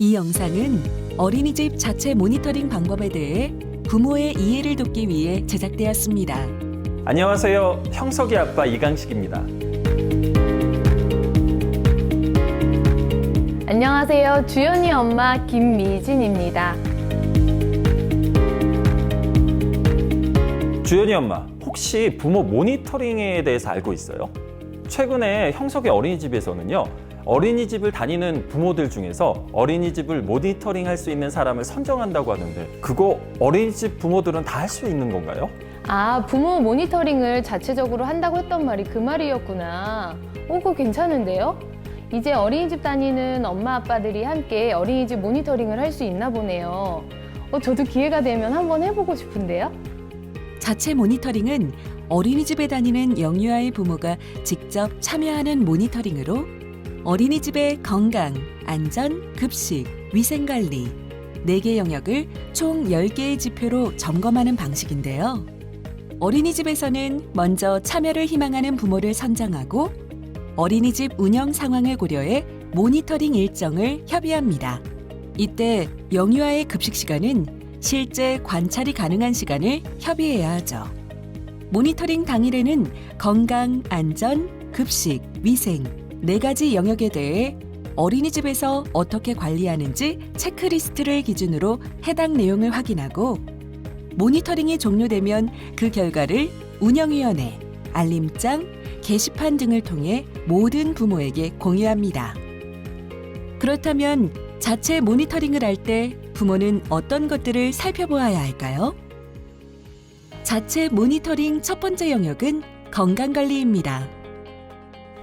이 영상은 어린이집 자체 모니터링 방법에 대해 부모의 이해를 돕기 위해 제작되었습니다. 안녕하세요. 형석이 아빠 이강식입니다. 안녕하세요. 주연이 엄마 김미진입니다. 주연이 엄마, 혹시 부모 모니터링에 대해서 알고 있어요? 최근에 형석이 어린이집에서는요, 어린이집을 다니는 부모들 중에서 어린이집을 모니터링 할 수 있는 사람을 선정한다고 하는데, 그거 어린이집 부모들은 다 할 수 있는 건가요? 아, 부모 모니터링을 자체적으로 한다고 했던 말이 그 말이었구나. 그거 괜찮은데요? 이제 어린이집 다니는 엄마 아빠들이 함께 어린이집 모니터링을 할 수 있나 보네요. 저도 기회가 되면 한번 해보고 싶은데요. 자체 모니터링은 어린이집에 다니는 영유아의 부모가 직접 참여하는 모니터링으로 어린이집의 건강, 안전, 급식, 위생관리 4개 영역을 총 10개의 지표로 점검하는 방식인데요. 어린이집에서는 먼저 참여를 희망하는 부모를 선정하고 어린이집 운영 상황을 고려해 모니터링 일정을 협의합니다. 이때 영유아의 급식 시간은 실제 관찰이 가능한 시간을 협의해야 하죠. 모니터링 당일에는 건강, 안전, 급식, 위생 4가지 영역에 대해 어린이집에서 어떻게 관리하는지 체크리스트를 기준으로 해당 내용을 확인하고 모니터링이 종료되면 그 결과를 운영위원회, 알림장, 게시판 등을 통해 모든 부모에게 공유합니다. 그렇다면 자체 모니터링을 할 때 부모는 어떤 것들을 살펴보아야 할까요? 자체 모니터링 첫 번째 영역은 건강관리입니다.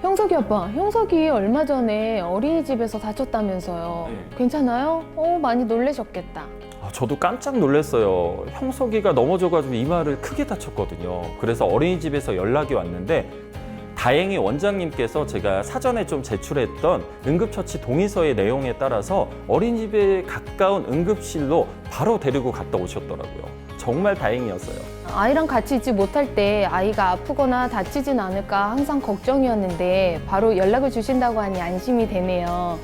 형석이 아빠, 형석이 얼마 전에 어린이집에서 다쳤다면서요. 네. 괜찮아요? 많이 놀라셨겠다. 저도 깜짝 놀랐어요. 형석이가 넘어져가지고 이마를 크게 다쳤거든요. 그래서 어린이집에서 연락이 왔는데 다행히 원장님께서 제가 사전에 좀 제출했던 응급처치 동의서의 내용에 따라서 어린이집에 가까운 응급실로 바로 데리고 갔다 오셨더라고요. 정말 다행이었어요. 아이랑 같이 있지 못할 때 아이가 아프거나 다치진 않을까 항상 걱정이었는데 바로 연락을 주신다고 하니 안심이 되네요.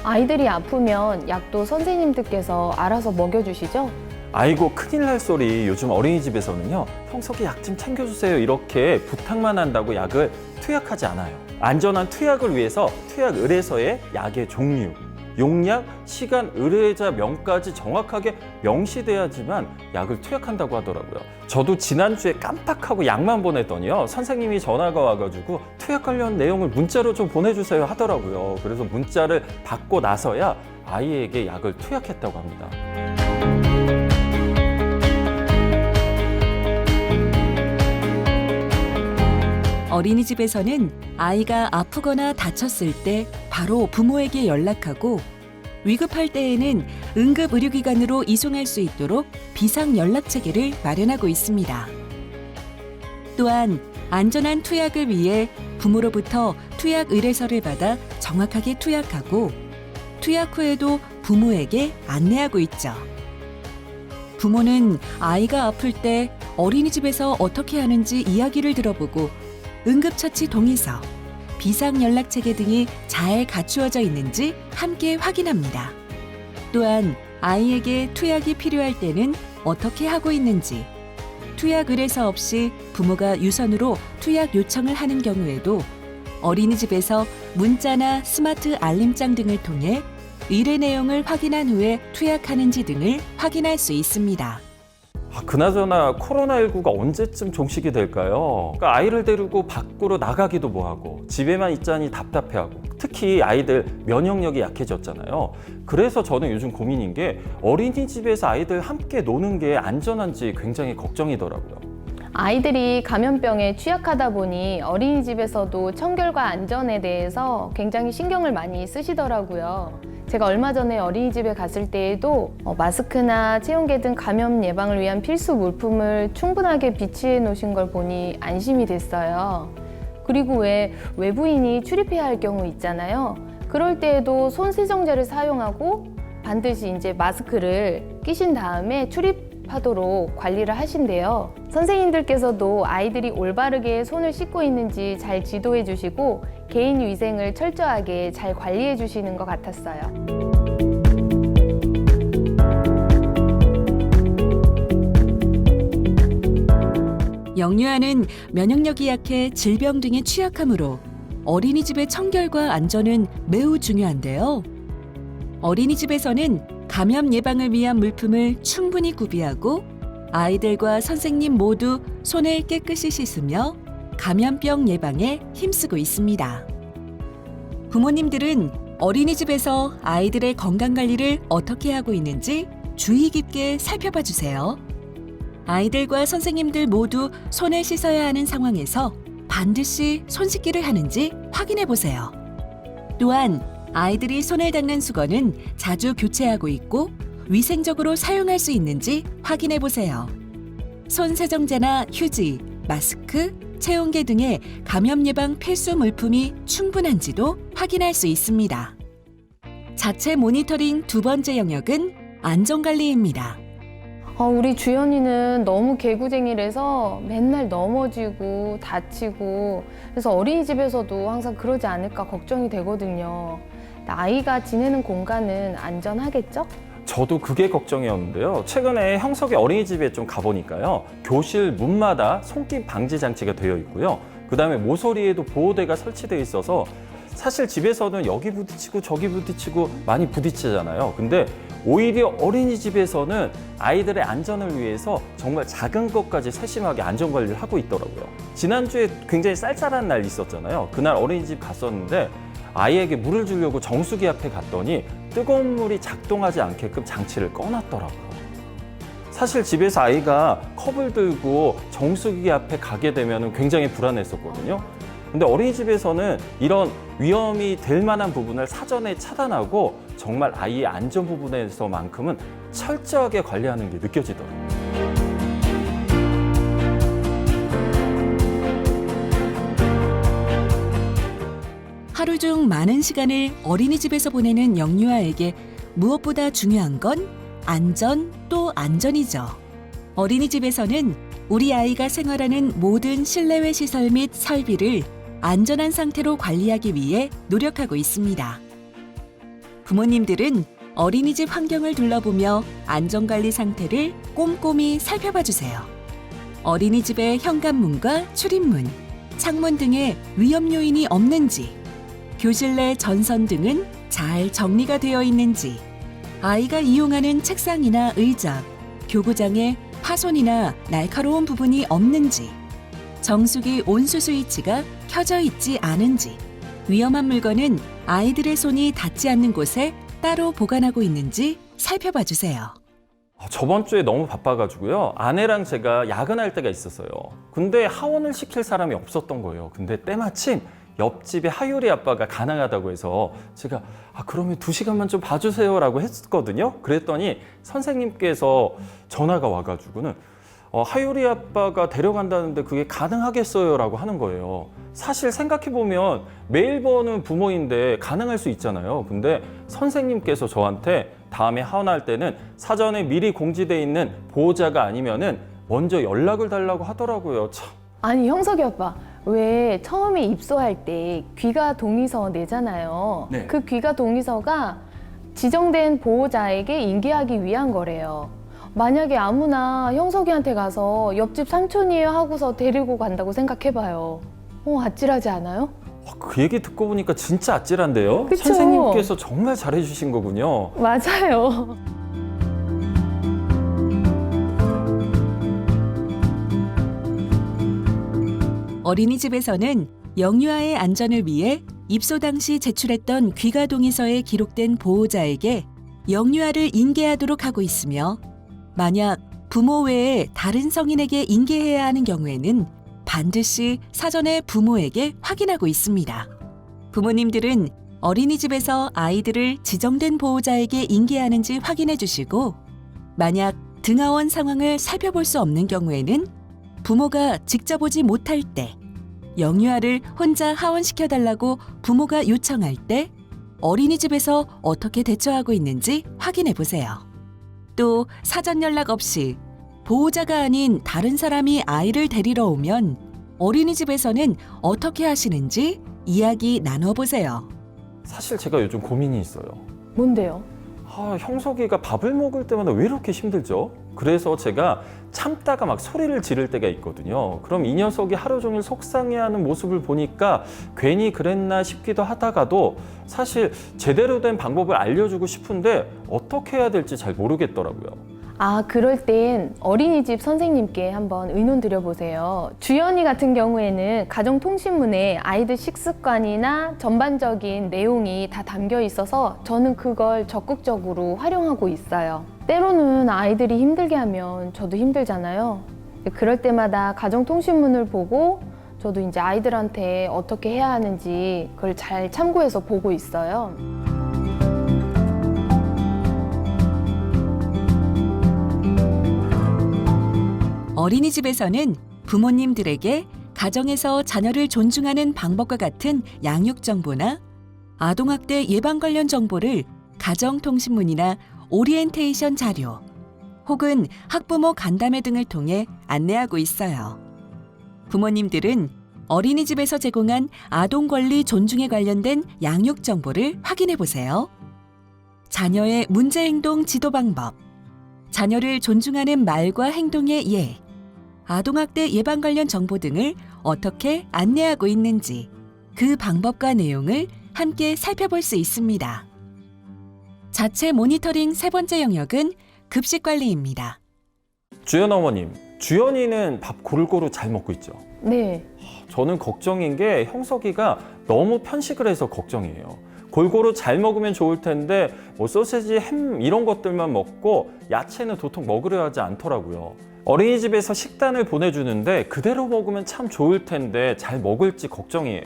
아이들이 아프면 약도 선생님들께서 알아서 먹여주시죠? 아이고 큰일 날 소리. 요즘 어린이집에서는요, 형석이 약 좀 챙겨주세요 이렇게 부탁만 한다고 약을 투약하지 않아요. 안전한 투약을 위해서 투약 의뢰서에 약의 종류, 용량, 시간, 의뢰자 명까지 정확하게 명시돼야지만 약을 투약한다고 하더라고요. 저도 지난주에 깜빡하고 약만 보냈더니요, 선생님이 전화가 와가지고 투약 관련 내용을 문자로 좀 보내주세요 하더라고요. 그래서 문자를 받고 나서야 아이에게 약을 투약했다고 합니다. 어린이집에서는 아이가 아프거나 다쳤을 때 바로 부모에게 연락하고 위급할 때에는 응급의료기관으로 이송할 수 있도록 비상연락체계를 마련하고 있습니다. 또한 안전한 투약을 위해 부모로부터 투약 의뢰서를 받아 정확하게 투약하고 투약 후에도 부모에게 안내하고 있죠. 부모는 아이가 아플 때 어린이집에서 어떻게 하는지 이야기를 들어보고 응급처치 동의서, 비상연락체계 등이 잘 갖추어져 있는지 함께 확인합니다. 또한 아이에게 투약이 필요할 때는 어떻게 하고 있는지, 투약 의뢰서 없이 부모가 유선으로 투약 요청을 하는 경우에도 어린이집에서 문자나 스마트 알림장 등을 통해 의뢰 내용을 확인한 후에 투약하는지 등을 확인할 수 있습니다. 그나저나 코로나19가 언제쯤 종식이 될까요? 그러니까 아이를 데리고 밖으로 나가기도 뭐하고 집에만 있자니 답답해하고, 특히 아이들 면역력이 약해졌잖아요. 그래서 저는 요즘 고민인 게 어린이집에서 아이들 함께 노는 게 안전한지 굉장히 걱정이더라고요. 아이들이 감염병에 취약하다 보니 어린이집에서도 청결과 안전에 대해서 굉장히 신경을 많이 쓰시더라고요. 제가 얼마 전에 어린이집에 갔을 때에도 마스크나 체온계 등 감염 예방을 위한 필수 물품을 충분하게 비치해 놓으신 걸 보니 안심이 됐어요. 그리고 왜 외부인이 출입해야 할 경우 있잖아요. 그럴 때에도 손 세정제를 사용하고 반드시 이제 마스크를 끼신 다음에 출입하도록 관리를 하신대요. 선생님들께서도 아이들이 올바르게 손을 씻고 있는지 잘 지도해 주시고 개인 위생을 철저하게 잘 관리해 주시는 것 같았어요. 영유아는 면역력이 약해 질병 등에 취약하므로 어린이집의 청결과 안전은 매우 중요한데요. 어린이집에서는 감염 예방을 위한 물품을 충분히 구비하고 아이들과 선생님 모두 손을 깨끗이 씻으며 감염병 예방에 힘쓰고 있습니다. 부모님들은 어린이집에서 아이들의 건강 관리를 어떻게 하고 있는지 주의 깊게 살펴봐 주세요. 아이들과 선생님들 모두 손을 씻어야 하는 상황에서 반드시 손 씻기를 하는지 확인해 보세요. 또한 아이들이 손을 닦는 수건은 자주 교체하고 있고 위생적으로 사용할 수 있는지 확인해 보세요. 손 세정제나 휴지, 마스크, 체온계 등의 감염 예방 필수 물품이 충분한지도 확인할 수 있습니다. 자체 모니터링 두 번째 영역은 안전관리입니다. 우리 주연이는 너무 개구쟁이라서 맨날 넘어지고 다치고 그래서 어린이집에서도 항상 그러지 않을까 걱정이 되거든요. 아이가 지내는 공간은 안전하겠죠? 저도 그게 걱정이었는데요. 최근에 형석이 어린이집에 좀 가보니까요. 교실 문마다 손길 방지 장치가 되어 있고요. 그다음에 모서리에도 보호대가 설치되어 있어서 사실 집에서는 여기 부딪히고 저기 부딪히고 많이 부딪히잖아요. 근데 오히려 어린이집에서는 아이들의 안전을 위해서 정말 작은 것까지 세심하게 안전관리를 하고 있더라고요. 지난주에 굉장히 쌀쌀한 날이 있었잖아요. 그날 어린이집 갔었는데 아이에게 물을 주려고 정수기 앞에 갔더니 뜨거운 물이 작동하지 않게끔 장치를 꺼놨더라고요. 사실 집에서 아이가 컵을 들고 정수기 앞에 가게 되면 굉장히 불안했었거든요. 근데 어린이집에서는 이런 위험이 될 만한 부분을 사전에 차단하고 정말 아이의 안전 부분에서만큼은 철저하게 관리하는 게 느껴지더라고요. 하루 중 많은 시간을 어린이집에서 보내는 영유아에게 무엇보다 중요한 건 안전 또 안전이죠. 어린이집에서는 우리 아이가 생활하는 모든 실내외 시설 및 설비를 안전한 상태로 관리하기 위해 노력하고 있습니다. 부모님들은 어린이집 환경을 둘러보며 안전관리 상태를 꼼꼼히 살펴봐 주세요. 어린이집의 현관문과 출입문, 창문 등에 위험 요인이 없는지, 교실 내 전선 등은 잘 정리가 되어 있는지, 아이가 이용하는 책상이나 의자, 교구장에 파손이나 날카로운 부분이 없는지, 정수기 온수 스위치가 켜져 있지 않은지, 위험한 물건은 아이들의 손이 닿지 않는 곳에 따로 보관하고 있는지 살펴봐 주세요. 저번 주에 너무 바빠가지고요. 아내랑 제가 야근할 때가 있었어요. 근데 하원을 시킬 사람이 없었던 거예요. 근데 때마침 옆집에 하율이 아빠가 가능하다고 해서 제가 그러면 2시간만 좀 봐주세요 라고 했거든요. 그랬더니 선생님께서 전화가 와가지고는 하율이 아빠가 데려간다는데 그게 가능하겠어요 라고 하는 거예요. 사실 생각해보면 매일 보는 부모인데 가능할 수 있잖아요. 근데 선생님께서 저한테 다음에 하원할 때는 사전에 미리 공지돼 있는 보호자가 아니면은 먼저 연락을 달라고 하더라고요. 참. 아니 형석이 아빠 왜 처음에 입소할 때 귀가 동의서 내잖아요. 네. 그 귀가 동의서가 지정된 보호자에게 인계하기 위한 거래요. 만약에 아무나 형석이한테 가서 옆집 삼촌이에요 하고서 데리고 간다고 생각해봐요. 아찔하지 않아요? 그 얘기 듣고 보니까 진짜 아찔한데요? 그쵸? 선생님께서 정말 잘해주신 거군요. 맞아요. 어린이집에서는 영유아의 안전을 위해 입소 당시 제출했던 귀가 동의서에 기록된 보호자에게 영유아를 인계하도록 하고 있으며 만약 부모 외에 다른 성인에게 인계해야 하는 경우에는 반드시 사전에 부모에게 확인하고 있습니다. 부모님들은 어린이집에서 아이들을 지정된 보호자에게 인계하는지 확인해 주시고 만약 등하원 상황을 살펴볼 수 없는 경우에는 부모가 직접 오지 못할 때 영유아를 혼자 하원시켜달라고 부모가 요청할 때 어린이집에서 어떻게 대처하고 있는지 확인해 보세요. 또 사전 연락 없이 보호자가 아닌 다른 사람이 아이를 데리러 오면 어린이집에서는 어떻게 하시는지 이야기 나눠보세요. 사실 제가 요즘 고민이 있어요. 뭔데요? 형석이가 밥을 먹을 때마다 왜 이렇게 힘들죠? 그래서 제가 참다가 막 소리를 지를 때가 있거든요. 그럼 이 녀석이 하루 종일 속상해하는 모습을 보니까 괜히 그랬나 싶기도 하다가도 사실 제대로 된 방법을 알려주고 싶은데 어떻게 해야 될지 잘 모르겠더라고요. 아, 그럴 땐 어린이집 선생님께 한번 의논 드려보세요. 주연이 같은 경우에는 가정통신문에 아이들 식습관이나 전반적인 내용이 다 담겨 있어서 저는 그걸 적극적으로 활용하고 있어요. 때로는 아이들이 힘들게 하면 저도 힘들잖아요. 그럴 때마다 가정통신문을 보고 저도 이제 아이들한테 어떻게 해야 하는지 그걸 잘 참고해서 보고 있어요. 어린이집에서는 부모님들에게 가정에서 자녀를 존중하는 방법과 같은 양육 정보나 아동학대 예방 관련 정보를 가정통신문이나 오리엔테이션 자료 혹은 학부모 간담회 등을 통해 안내하고 있어요. 부모님들은 어린이집에서 제공한 아동 권리 존중에 관련된 양육 정보를 확인해 보세요. 자녀의 문제 행동 지도 방법, 자녀를 존중하는 말과 행동의 예, 아동학대 예방 관련 정보 등을 어떻게 안내하고 있는지 그 방법과 내용을 함께 살펴볼 수 있습니다. 자체 모니터링 세 번째 영역은 급식 관리입니다. 주연 어머님, 주연이는 밥 고루고루 잘 먹고 있죠? 네. 저는 걱정인 게 형석이가 너무 편식을 해서 걱정이에요. 골고루 잘 먹으면 좋을 텐데 뭐 소세지, 햄 이런 것들만 먹고 야채는 도통 먹으려 하지 않더라고요. 어린이집에서 식단을 보내주는데 그대로 먹으면 참 좋을 텐데 잘 먹을지 걱정이에요.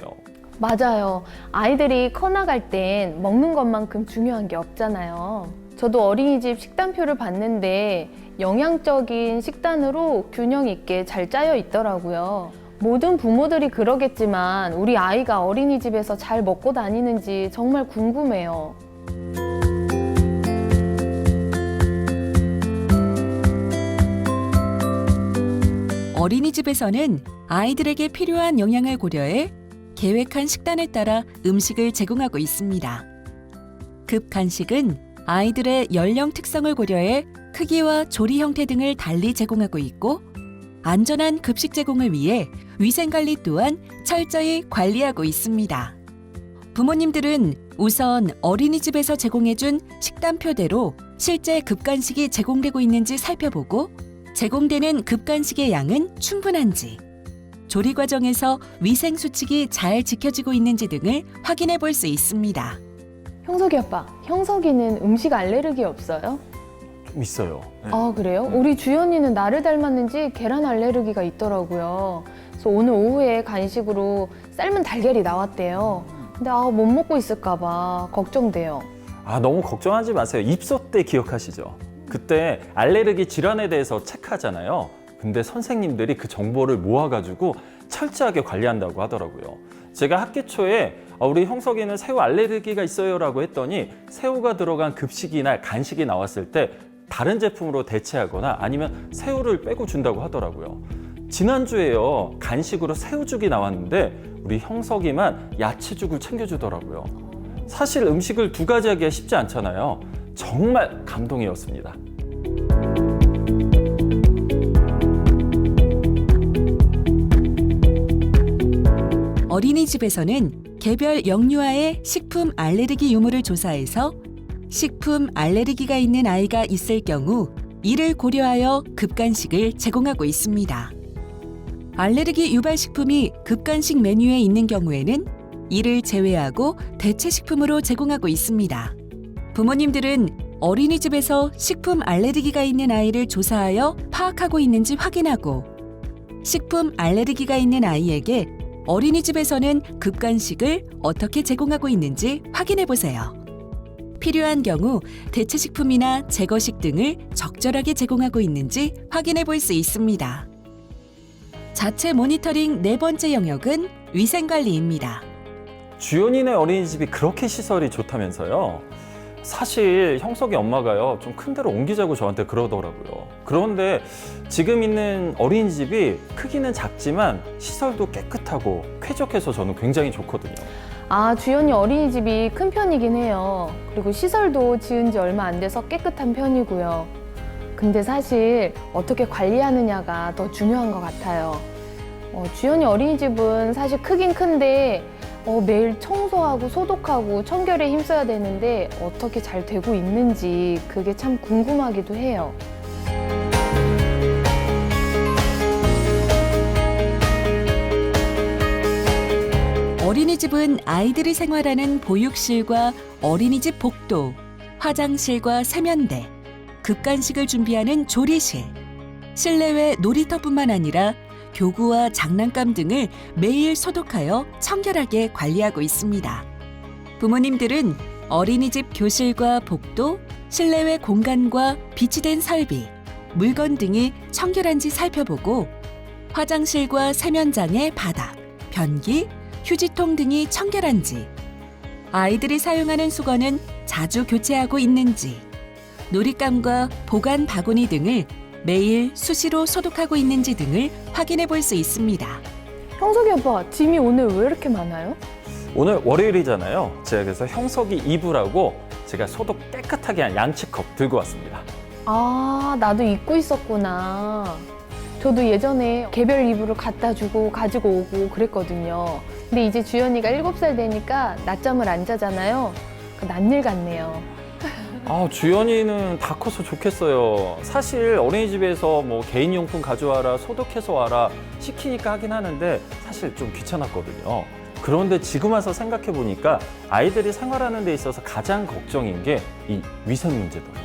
맞아요. 아이들이 커나갈 땐 먹는 것만큼 중요한 게 없잖아요. 저도 어린이집 식단표를 봤는데 영양적인 식단으로 균형 있게 잘 짜여 있더라고요. 모든 부모들이 그러겠지만 우리 아이가 어린이집에서 잘 먹고 다니는지 정말 궁금해요. 어린이집에서는 아이들에게 필요한 영양을 고려해 계획한 식단에 따라 음식을 제공하고 있습니다. 급간식은 아이들의 연령 특성을 고려해 크기와 조리 형태 등을 달리 제공하고 있고 안전한 급식 제공을 위해 위생관리 또한 철저히 관리하고 있습니다. 부모님들은 우선 어린이집에서 제공해준 식단표대로 실제 급간식이 제공되고 있는지 살펴보고 제공되는 급간식의 양은 충분한지, 조리 과정에서 위생 수칙이 잘 지켜지고 있는지 등을 확인해 볼 수 있습니다. 형석이 아빠, 형석이는 음식 알레르기 없어요? 좀 있어요. 네. 아, 그래요? 우리 주연이는 나를 닮았는지 계란 알레르기가 있더라고요. 그래서 오늘 오후에 간식으로 삶은 달걀이 나왔대요. 근데 못 먹고 있을까 봐 걱정돼요. 너무 걱정하지 마세요. 입소 때 기억하시죠? 그때 알레르기 질환에 대해서 체크하잖아요. 근데 선생님들이 그 정보를 모아가지고 철저하게 관리한다고 하더라고요. 제가 학기 초에 우리 형석이는 새우 알레르기가 있어요 라고 했더니 새우가 들어간 급식이나 간식이 나왔을 때 다른 제품으로 대체하거나 아니면 새우를 빼고 준다고 하더라고요. 지난주에요, 간식으로 새우죽이 나왔는데 우리 형석이만 야채죽을 챙겨주더라고요. 사실 음식을 두 가지 하기가 쉽지 않잖아요. 정말 감동이었습니다. 어린이집에서는 개별 영유아의 식품 알레르기 유무를 조사해서 식품 알레르기가 있는 아이가 있을 경우 이를 고려하여 급간식을 제공하고 있습니다. 알레르기 유발 식품이 급간식 메뉴에 있는 경우에는 이를 제외하고 대체 식품으로 제공하고 있습니다. 부모님들은 어린이집에서 식품 알레르기가 있는 아이를 조사하여 파악하고 있는지 확인하고 식품 알레르기가 있는 아이에게 어린이집에서는 급간식을 어떻게 제공하고 있는지 확인해 보세요. 필요한 경우 대체 식품이나 제거식 등을 적절하게 제공하고 있는지 확인해 볼 수 있습니다. 자체 모니터링 네 번째 영역은 위생관리입니다. 주연이네 어린이집이 그렇게 시설이 좋다면서요? 사실 형석이 엄마가요, 좀 큰 데로 옮기자고 저한테 그러더라고요. 그런데 지금 있는 어린이집이 크기는 작지만 시설도 깨끗하고 쾌적해서 저는 굉장히 좋거든요. 주연이 어린이집이 큰 편이긴 해요. 그리고 시설도 지은 지 얼마 안 돼서 깨끗한 편이고요. 근데 사실 어떻게 관리하느냐가 더 중요한 것 같아요. 주연이 어린이집은 사실 크긴 큰데 매일 청소하고 소독하고 청결에 힘써야 되는데 어떻게 잘 되고 있는지 그게 참 궁금하기도 해요. 어린이집은 아이들이 생활하는 보육실과 어린이집 복도, 화장실과 세면대, 급간식을 준비하는 조리실, 실내외 놀이터뿐만 아니라 교구와 장난감 등을 매일 소독하여 청결하게 관리하고 있습니다. 부모님들은 어린이집 교실과 복도, 실내외 공간과 비치된 설비, 물건 등이 청결한지 살펴보고 화장실과 세면장의 바닥, 변기, 휴지통 등이 청결한지, 아이들이 사용하는 수건은 자주 교체하고 있는지, 놀잇감과 보관 바구니 등을 매일 수시로 소독하고 있는지 등을 확인해 볼 수 있습니다. 형석이 오빠, 짐이 오늘 왜 이렇게 많아요? 오늘 월요일이잖아요. 제가 그래서 형석이 2부라고 제가 소독 깨끗하게 한 양치컵 들고 왔습니다. 아, 나도 잊고 있었구나. 저도 예전에 개별 이불을 갖다 주고 가지고 오고 그랬거든요. 근데 이제 주연이가 7살 되니까 낮잠을 안 자잖아요. 낯일 같네요. 주연이는 다 커서 좋겠어요. 사실 어린이집에서 뭐 개인용품 가져와라, 소독해서 와라 시키니까 하긴 하는데 사실 좀 귀찮았거든요. 그런데 지금 와서 생각해 보니까 아이들이 생활하는 데 있어서 가장 걱정인 게 이 위생 문제더라고요.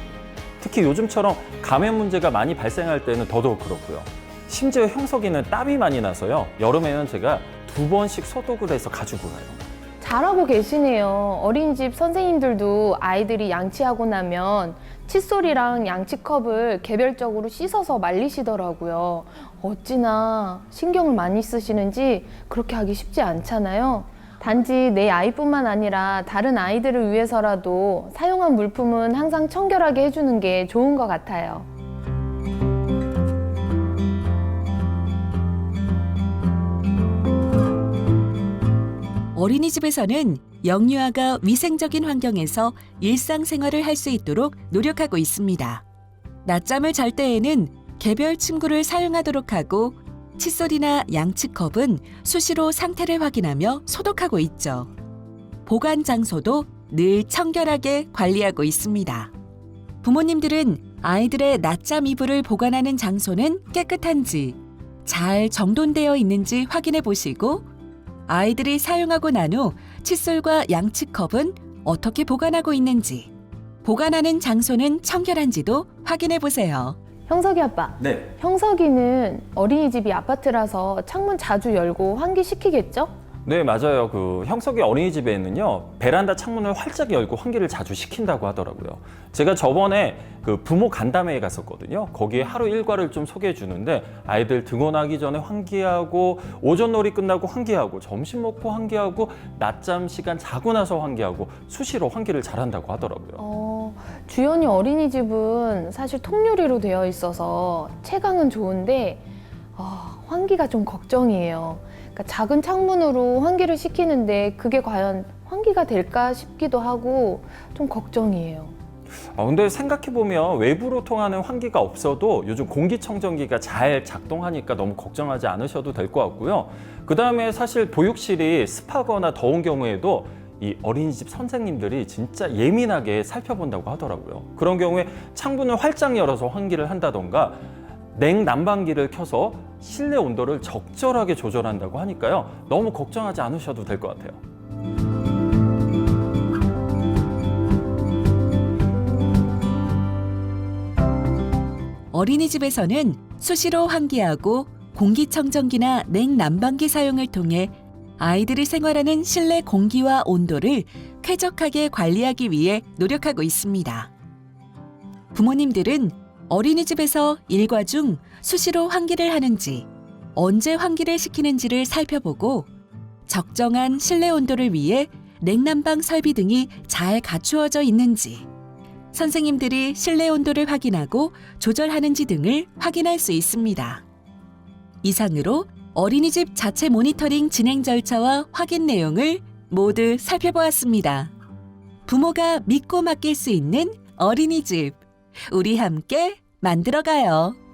특히 요즘처럼 감염 문제가 많이 발생할 때는 더더욱 그렇고요. 심지어 형석이는 땀이 많이 나서요. 여름에는 제가 2번씩 소독을 해서 가지고 가요. 잘하고 계시네요. 어린이집 선생님들도 아이들이 양치하고 나면 칫솔이랑 양치컵을 개별적으로 씻어서 말리시더라고요. 어찌나 신경을 많이 쓰시는지 그렇게 하기 쉽지 않잖아요. 단지 내 아이뿐만 아니라 다른 아이들을 위해서라도 사용한 물품은 항상 청결하게 해주는 게 좋은 것 같아요. 어린이집에서는 영유아가 위생적인 환경에서 일상생활을 할 수 있도록 노력하고 있습니다. 낮잠을 잘 때에는 개별 침구를 사용하도록 하고 칫솔이나 양치컵은 수시로 상태를 확인하며 소독하고 있죠. 보관 장소도 늘 청결하게 관리하고 있습니다. 부모님들은 아이들의 낮잠 이불을 보관하는 장소는 깨끗한지, 잘 정돈되어 있는지 확인해 보시고 아이들이 사용하고 난 후 칫솔과 양치컵은 어떻게 보관하고 있는지, 보관하는 장소는 청결한지도 확인해 보세요. 형석이 아빠, 네. 형석이는 어린이집이 아파트라서 창문 자주 열고 환기시키겠죠? 네, 맞아요. 그 형석이 어린이집에는요, 베란다 창문을 활짝 열고 환기를 자주 시킨다고 하더라고요. 제가 저번에 그 부모 간담회에 갔었거든요. 거기에 하루 일과를 좀 소개해 주는데 아이들 등원하기 전에 환기하고, 오전 놀이 끝나고 환기하고, 점심 먹고 환기하고, 낮잠 시간 자고 나서 환기하고, 수시로 환기를 잘한다고 하더라고요. 주연이 어린이집은 사실 통유리로 되어 있어서 채광은 좋은데 환기가 좀 걱정이에요. 그러니까 작은 창문으로 환기를 시키는데 그게 과연 환기가 될까 싶기도 하고 좀 걱정이에요. 근데 생각해보면 외부로 통하는 환기가 없어도 요즘 공기청정기가 잘 작동하니까 너무 걱정하지 않으셔도 될 것 같고요. 그 다음에 사실 보육실이 습하거나 더운 경우에도 이 어린이집 선생님들이 진짜 예민하게 살펴본다고 하더라고요. 그런 경우에 창문을 활짝 열어서 환기를 한다던가 냉난방기를 켜서 실내 온도를 적절하게 조절한다고 하니까요. 너무 걱정하지 않으셔도 될 것 같아요. 어린이집에서는 수시로 환기하고 공기청정기나 냉난방기 사용을 통해 아이들이 생활하는 실내 공기와 온도를 쾌적하게 관리하기 위해 노력하고 있습니다. 부모님들은 어린이집에서 일과 중 수시로 환기를 하는지, 언제 환기를 시키는지를 살펴보고 적정한 실내 온도를 위해 냉난방 설비 등이 잘 갖추어져 있는지, 선생님들이 실내 온도를 확인하고 조절하는지 등을 확인할 수 있습니다. 이상으로 어린이집 자체 모니터링 진행 절차와 확인 내용을 모두 살펴보았습니다. 부모가 믿고 맡길 수 있는 어린이집, 우리 함께 만들어가요.